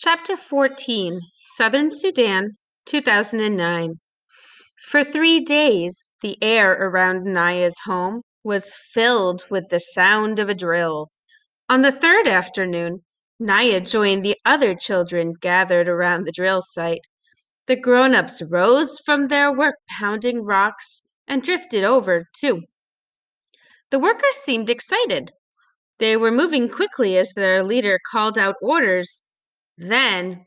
Chapter 14, Southern Sudan, 2009. For 3 days, the air around Naya's home was filled with the sound of a drill. On the third afternoon, Naya joined the other children gathered around the drill site. The grown-ups rose from their work pounding rocks and drifted over, too. The workers seemed excited. They were moving quickly as their leader called out orders. Then,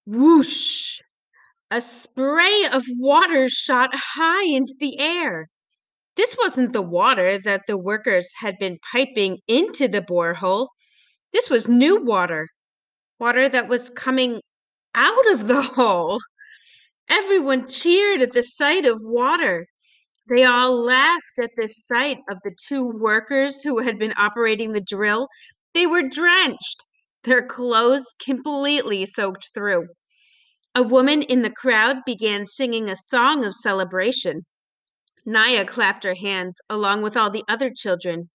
whoosh! A spray of water shot high into the air. This wasn't the water that the workers had been piping into the borehole. This was new water, water that was coming out of the hole. Everyone cheered at the sight of water. They all laughed at the sight of the two workers who had been operating the drill. They were drenched, their clothes completely soaked through. A woman in the crowd began singing a song of celebration. Naya clapped her hands along with all the other children.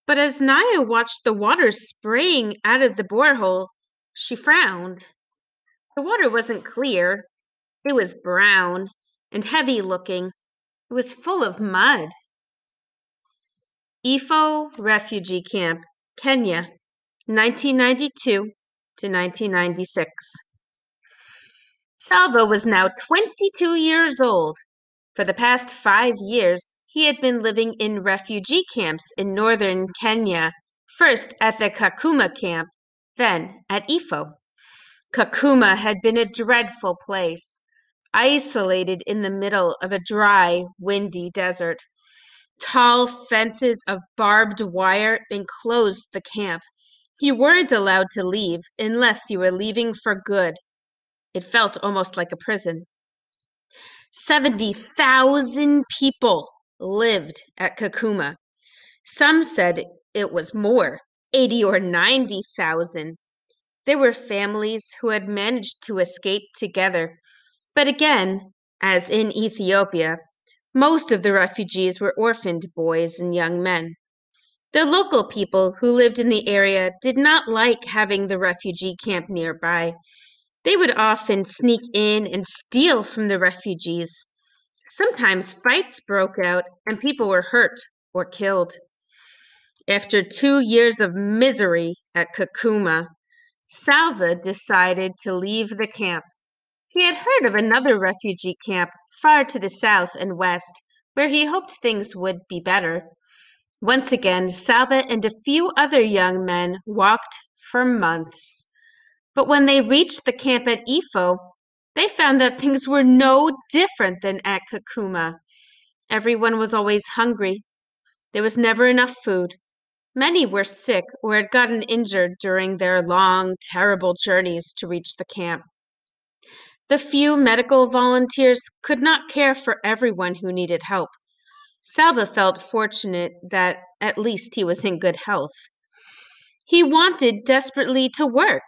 But as Naya watched the water spraying out of the borehole, she frowned. The water wasn't clear. It was brown and heavy looking. It was full of mud. Ifo Refugee Camp, Kenya, 1992 to 1996. Salva was now 22 years old. For the past 5 years, he had been living in refugee camps in northern Kenya, first at the Kakuma camp, then at Ifo. Kakuma had been a dreadful place, isolated in the middle of a dry, windy desert. Tall fences of barbed wire enclosed the camp. You weren't allowed to leave unless you were leaving for good. It felt almost like a prison. 70,000 people lived at Kakuma. Some said it was more, 80 or 90,000. There were families who had managed to escape together. But again, as in Ethiopia, most of the refugees were orphaned boys and young men. The local people who lived in the area did not like having the refugee camp nearby. They would often sneak in and steal from the refugees. Sometimes fights broke out and people were hurt or killed. After 2 years of misery at Kakuma, Salva decided to leave the camp. He had heard of another refugee camp far to the south and west, where he hoped things would be better. Once again, Salva and a few other young men walked for months. But when they reached the camp at Ifo, they found that things were no different than at Kakuma. Everyone was always hungry. There was never enough food. Many were sick or had gotten injured during their long, terrible journeys to reach the camp. The few medical volunteers could not care for everyone who needed help. Salva felt fortunate that at least he was in good health. He wanted desperately to work,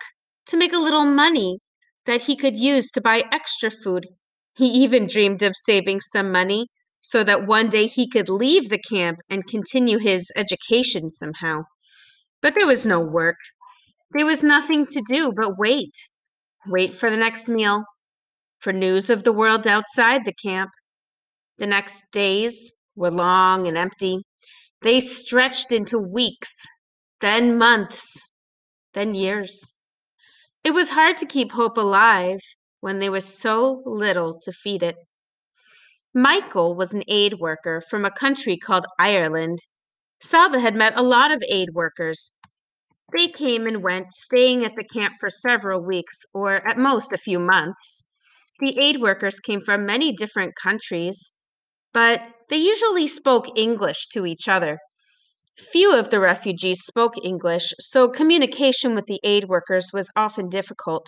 to make a little money that he could use to buy extra food. He even dreamed of saving some money so that one day he could leave the camp and continue his education somehow. But there was no work. There was nothing to do but wait. Wait for the next meal, for news of the world outside the camp. The next days were long and empty. They stretched into weeks, then months, then years. It was hard to keep hope alive when there was so little to feed it. Michael was an aid worker from a country called Ireland. Salva had met a lot of aid workers. They came and went, staying at the camp for several weeks, or at most a few months. The aid workers came from many different countries, but they usually spoke English to each other. Few of the refugees spoke English, so communication with the aid workers was often difficult.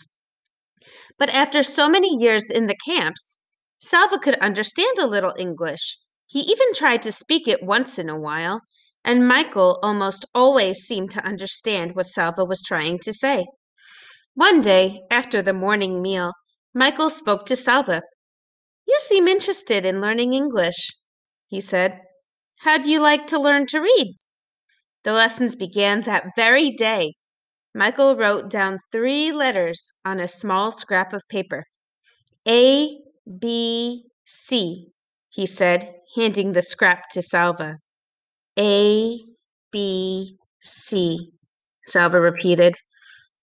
But after so many years in the camps, Salva could understand a little English. He even tried to speak it once in a while, and Michael almost always seemed to understand what Salva was trying to say. One day, after the morning meal, Michael spoke to Salva. "You seem interested in learning English," he said. "How'd you like to learn to read?" The lessons began that very day. Michael wrote down 3 letters on a small scrap of paper. A, B, C, he said, handing the scrap to Salva. A, B, C, Salva repeated.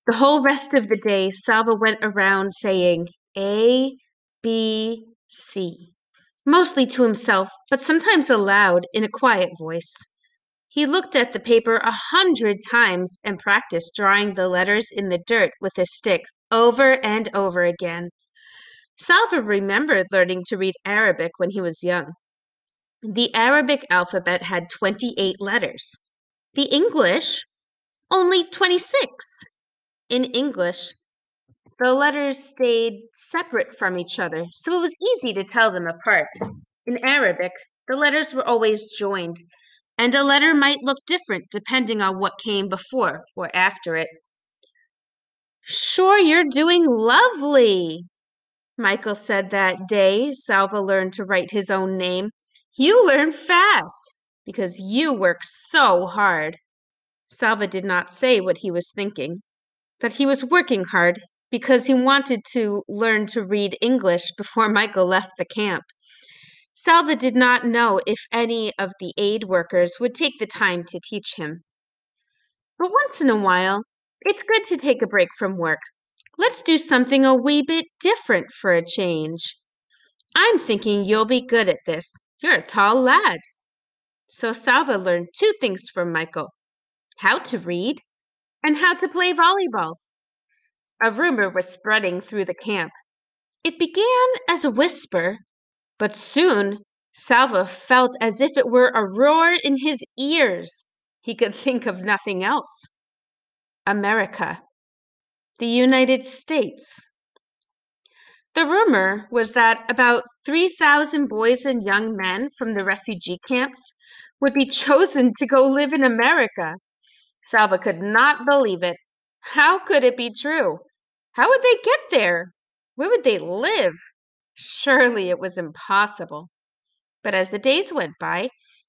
The whole rest of the day, Salva went around saying A, B, C, mostly to himself, but sometimes aloud in a quiet voice. He looked at the paper 100 times and practiced drawing the letters in the dirt with his stick over and over again. Salva remembered learning to read Arabic when he was young. The Arabic alphabet had 28 letters. The English, only 26. In English, the letters stayed separate from each other, so it was easy to tell them apart. In Arabic, the letters were always joined, and a letter might look different depending on what came before or after it. Sure, you're doing lovely, Michael said that day Salva learned to write his own name. You learn fast because you work so hard. Salva did not say what he was thinking, that he was working hard because he wanted to learn to read English before Michael left the camp. Salva did not know if any of the aid workers would take the time to teach him. But once in a while, it's good to take a break from work. Let's do something a wee bit different for a change. I'm thinking you'll be good at this. You're a tall lad. So Salva learned 2 things from Michael: how to read and how to play volleyball. A rumor was spreading through the camp. It began as a whisper, but soon Salva felt as if it were a roar in his ears. He could think of nothing else. America. The United States. The rumor was that about 3,000 boys and young men from the refugee camps would be chosen to go live in America. Salva could not believe it. How could it be true? How would they get there? Where would they live? Surely it was impossible. But as the days went by,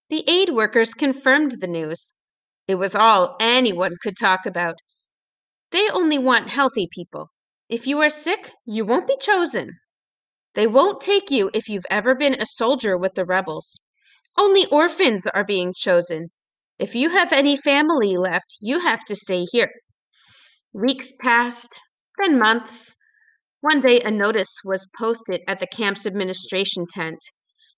the aid workers confirmed the news. It was all anyone could talk about. They only want healthy people. If you are sick, you won't be chosen. They won't take you if you've ever been a soldier with the rebels. Only orphans are being chosen. If you have any family left, you have to stay here. Weeks passed, then months. One day a notice was posted at the camp's administration tent.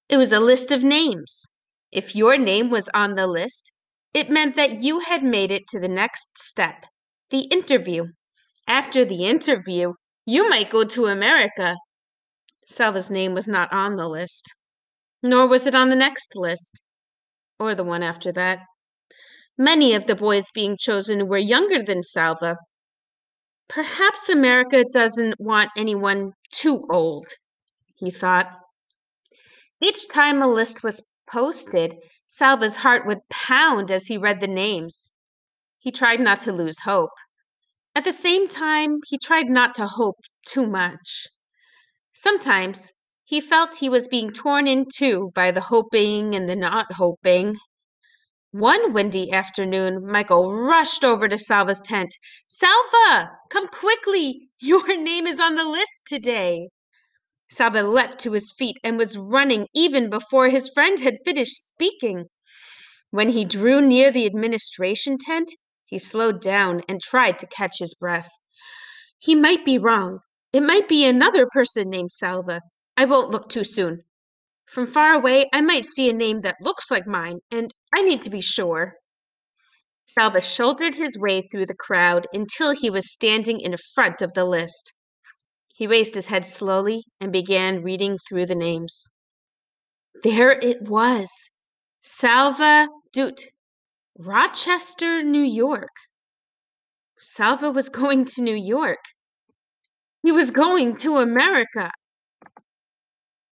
It was a list of names. If your name was on the list, it meant that you had made it to the next step, the interview. After the interview, you might go to America. Salva's name was not on the list, nor was it on the next list, or the one after that. Many of the boys being chosen were younger than Salva. Perhaps America doesn't want anyone too old, he thought. Each time a list was posted, Salva's heart would pound as he read the names. He tried not to lose hope. At the same time, he tried not to hope too much. Sometimes he felt he was being torn in two by the hoping and the not hoping. One windy afternoon, Michael rushed over to Salva's tent. Salva, come quickly! Your name is on the list today. Salva leapt to his feet and was running even before his friend had finished speaking. When he drew near the administration tent, he slowed down and tried to catch his breath. He might be wrong. It might be another person named Salva. I won't look too soon. From far away, I might see a name that looks like mine, and I need to be sure. Salva shouldered his way through the crowd until he was standing in front of the list. He raised his head slowly and began reading through the names. There it was. Salva Dut, Rochester, New York. Salva was going to New York. He was going to America.